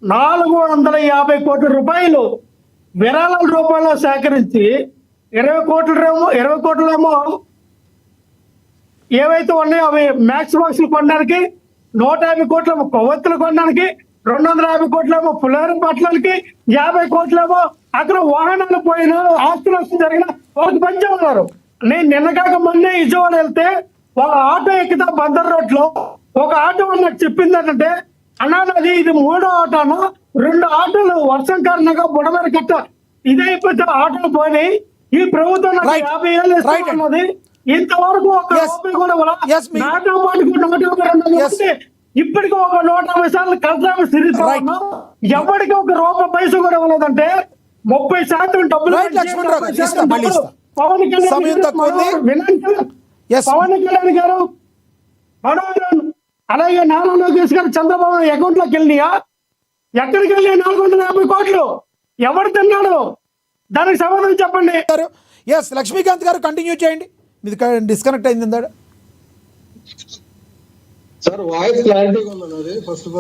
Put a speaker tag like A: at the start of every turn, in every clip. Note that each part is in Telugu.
A: 450 కోట్ల రూపాయలు విరాళాల రూపంలో సేకరించి 20 కోట్లేమో ఏవైతే ఉన్నాయో అవి మ్యాక్స్ బాక్స్లు కొనడానికి, 150 కోట్లేమో కొవ్వొత్తులు కొనడానికి, 250 కోట్లేమో పులిహోర పట్లలకి, 50 కోట్లేమో అక్కడ వాహనాలు పోయిన ఆస్తులు జరిగిన వాళ్ళకి పంచేవారు. నేను నిన్న కాక మొన్నే విజయవాడ వెళ్తే ఒక ఆటో ఎక్కితే బందర్ రోడ్ లో ఒక ఆటో నాకు చెప్పింది ఏంటంటే, అన్నా నాది ఇది 3వ ఆటోను, 2 ఆటోలు వర్షం కారణంగా బుడమేర కట్ట ఇదైపోతే ఆటోలు పోయినాయి. ఈ ప్రభుత్వం నాకు 50 ఏళ్ళు ఇస్తున్నది, ఇంతవరకు ఒక రూపాయి కూడా నాతో పాటు 152 ఇప్పటికీ ఒక 150 సార్లు కలెక్టర్ తిరుగుతా ఉన్నాం, ఎవరికి ఒక రూపాయి పైసా కూడా ఇవ్వలేదంటే 30% డబ్బులు పవన్ కళ్యాణ్ గారు అలాగే నారా లోకేష్ గారు చంద్రబాబు అకౌంట్ లోకి వెళ్ళినాయా? ఎక్కడికి వెళ్ళి 450 కోట్లు ఎవరు తిన్నాడు? దానికి సమాధానం చెప్పండి.
B: లక్ష్మీకాంత్ గారు కంటిన్యూ చేయండి, మీది డిస్కనెక్ట్ అయింది.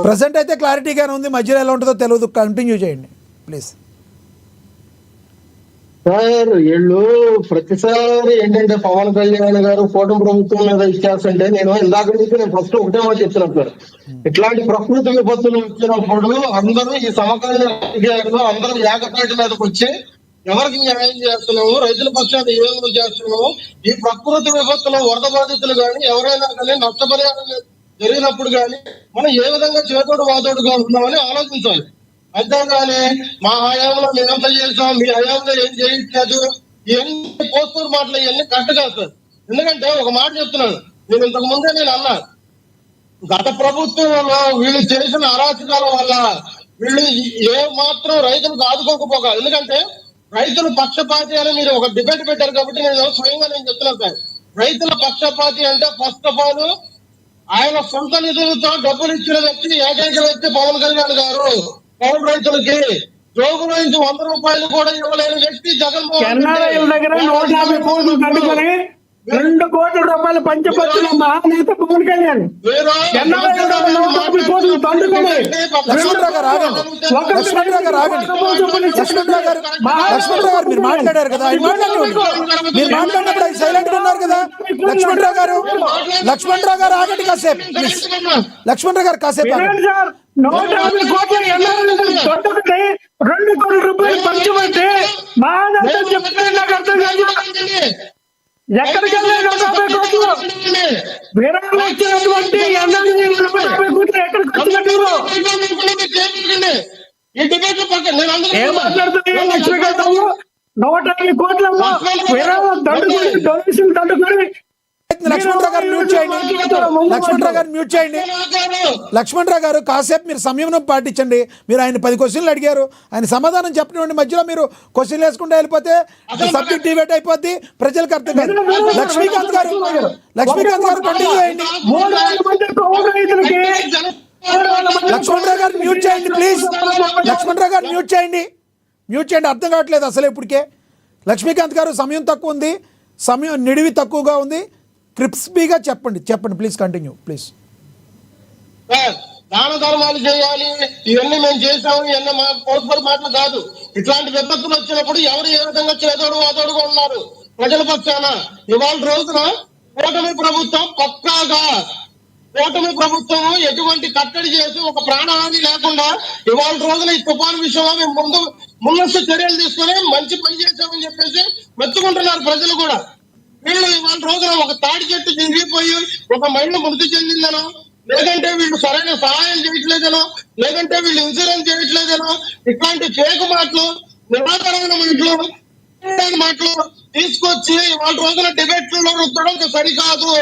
B: ప్రెసెంట్ అయితే క్లారిటీగానే ఉంది, మధ్యలో ఎలా ఉంటుందో తెలియదు. కంటిన్యూ చేయండి ప్లీజ్.
C: సార్ వీళ్ళు ప్రతిసారి ఏంటంటే పవన్ కళ్యాణ్ గారు కూటమి ప్రభుత్వం మీద ఇచ్చేస్తుంటే నేను ఇందాక నుంచి నేను ఫస్ట్ ఒకటే మాట చెప్తున్నాను సార్, ఇట్లాంటి ప్రకృతి విపత్తులు వచ్చినప్పుడు అందరూ ఈ సమకాలీన రాజకీయాల్లో అందరూ ఏకతాటి మీదకి వచ్చి ఎవరికి న్యాయం చేస్తున్నాము, రైతుల పక్షాన్ని ఏ విధంగా చేస్తున్నాము, ఈ ప్రకృతి విపత్తులో వరద బాధితులు కానీ ఎవరైనా కానీ నష్టపరిహారం జరిగినప్పుడు కానీ మనం ఏ విధంగా చేతోడు వాతోడుగా ఉంటున్నామని ఆలోచించాలి. అంతేగాని మా హయాంలో మేమంతా చేసాం, మీ హయాంలో ఏం చేయట్లేదు, ఇవన్నీ పోస్తూరు మాటలు ఇవన్నీ కరెక్ట్ కాదు సార్. ఎందుకంటే ఒక మాట చెప్తున్నాను, నేను ఇంతకు ముందే నేను అన్నా, గత ప్రభుత్వంలో వీళ్ళు చేసిన అరాచకాల వల్ల వీళ్ళు ఏ మాత్రం రైతులకు ఆదుకోకపోగా, ఎందుకంటే రైతుల పక్షపాతి అని మీరు ఒక డిబేట్ పెట్టారు కాబట్టి నేను స్వయంగా నేను చెప్తున్నాను సార్. రైతుల పక్షపాతి అంటే ఫస్ట్ ఆఫ్ ఆల్ ఆయన సొంత నిధులతో డబ్బులు ఇచ్చిన వ్యక్తి ఏకైక వ్యక్తి పవన్ కళ్యాణ్ గారు. పౌరు రైతులకి జోగుల నుంచి 100 రూపాయలు కూడా ఇవ్వలేని వ్యక్తి జగన్మోహన్
A: దగ్గర 150 కోట్లు కట్టుకొని 2 కోట్ల రూపాయలు పంచపత్రుల మహానేత పవన్ కళ్యాణ్
B: మీరు మాట్లాడారు కదా, మీరు మాట్లాడినప్పుడు సైలెంట్ గా ఉన్నారు కదా. లక్ష్మణరావు గారు ఆగండి కాసేపు, లక్ష్మణరావు గారు కాసేపు.
A: 150 కోట్ల 2 కోట్ల రూపాయలు పంచబట్టి మహానేత చెప్తే నాకు అర్థం కాదు. ఎక్కడికి వెళ్ళారు 150 కోట్లు? విరాళాలు ఇచ్చినటువంటి 150 కోట్లు ఎక్కడికి వచ్చినట్టు ఏం మాట్లాడుతున్నాయి? లక్ష్మీకాంత్ 150 కోట్ల విరాళాలు దండుకొని డొనేషన్ దండుకొని.
B: లక్ష్మణరావు గారు మ్యూట్ చేయండి, లక్ష్మణరావు గారు మ్యూట్ చేయండి. లక్ష్మణరావు గారు కాసేపు మీరు సంయమనం పాటించండి. మీరు ఆయన 10 క్వశ్చన్లు అడిగారు, ఆయన సమాధానం చెప్పనివ్వండి. మధ్యలో మీరు క్వశ్చన్లు వేసుకుంటూ వెళ్ళిపోతే సబ్జెక్ట్ డిబేట్ అయిపోద్ది, ప్రజలకు అర్థం కాదు. లక్ష్మీకాంత్ గారు కంటిన్యూ చేయండి. లక్ష్మణరావు గారు మ్యూట్ చేయండి ప్లీజ్. లక్ష్మణరావు గారు మ్యూట్ చేయండి. అర్థం కావట్లేదు అసలు ఇప్పటికే. లక్ష్మీకాంత్ గారు సమయం తక్కువ ఉంది, సమయం నిడివి తక్కువగా ఉంది. క్రిస్పీగా చెప్పండి ప్లీజ్. Continue please.
C: దాన ధర్మాలు చేయాలి, ఇవన్నీ మేము చేసాము, ఇవన్నీ మా పోస్పర్ మాటలు కాదు. ఇట్లాంటి విపత్తులు వచ్చినప్పుడు ఎవరు ఏ విధంగా చేదోడు వాదోడుగా ఉన్నారు ప్రజల పక్షాన. ఇవాళ రోజున కూటమి ప్రభుత్వం పక్కాగా ఎటువంటి కట్టడి చేసి ఒక ప్రాణహాని లేకుండా ఇవాళ రోజున ఈ తుఫాను విషయంలో మేము ముందస్తు చర్యలు తీసుకుని మంచి పని చేశామని చెప్పేసి మెచ్చుకుంటున్నారు ప్రజలు కూడా. వీళ్ళు ఇవాళ రోజున ఒక తాడి చెట్టు దిగిపోయి ఒక మహిళ మృతి చెందిందనో, లేదంటే వీళ్ళు సరైన సహాయం చేయట్లేదనో, లేదంటే వీళ్ళు ఇన్సూరెన్స్ చేయట్లేదనో, ఇట్లాంటి ఫేక్ మాటలు, నిరాకరణ మాటలు తీసుకొచ్చి ఇవాళ రోజున డిబేట్లలో రుద్దడం సరికాదు.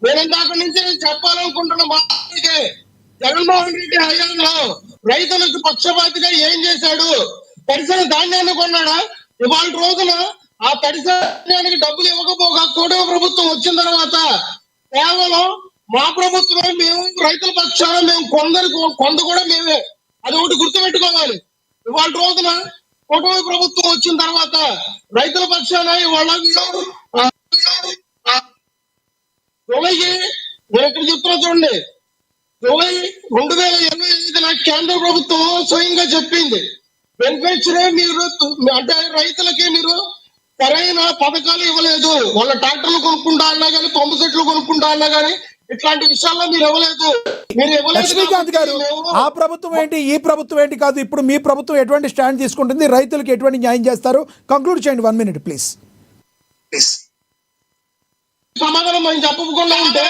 C: నేను ఇందాక నుంచి చెప్పాలనుకుంటున్న మాటకి, జగన్మోహన్ రెడ్డి హయాంలో రైతులకు పక్షపాతిగా ఏం చేశాడు? తడిసిన ధాన్యాన్ని కొన్నాడా? ఇవాళ రోజున ఆ తడిసిన ధాన్యానికి డబ్బులు ఇవ్వకపోగా కూటమి ప్రభుత్వం వచ్చిన తర్వాత కేవలం మా ప్రభుత్వమే, మేము రైతుల పక్షాన మేము కొంత కూడా మేమే. అది ఒకటి గుర్తుపెట్టుకోవాలి. ఇవాళ రోజున కూటమి ప్రభుత్వం వచ్చిన తర్వాత రైతుల పక్షాన ఇవాళ నేను ఇక్కడ చెప్తున్నా చూడండి, 2025 కేంద్ర ప్రభుత్వం స్వయంగా చెప్పింది బెనిఫిషరీ మీరు అంటే రైతులకి మీరు సరైన పథకాలు ఇవ్వలేదు. వాళ్ళ ట్రాక్టర్లు కొనుక్కుంటా అన్నా కానీ, పంపు సెట్లు కొనుక్కుంటా అన్నా కానీ ఇట్లాంటి విషయాల్లో మీరు ఇవ్వలేదు. మీరు ఇవ్వలేదు
B: లక్ష్మీకాంత్ గారు,
C: కాబట్టి
B: ఆ ప్రభుత్వం ఏంటి ఈ ప్రభుత్వం ఏంటి కాదు, ఇప్పుడు మీ ప్రభుత్వం ఎటువంటి స్టాండ్ తీసుకుంటుంది, రైతులకు ఎటువంటి న్యాయం చేస్తారు, కంక్లూడ్ చేయండి 1 minute ప్లీజ్.
C: సమాధానం మనం చెప్పకుండా ఉంటే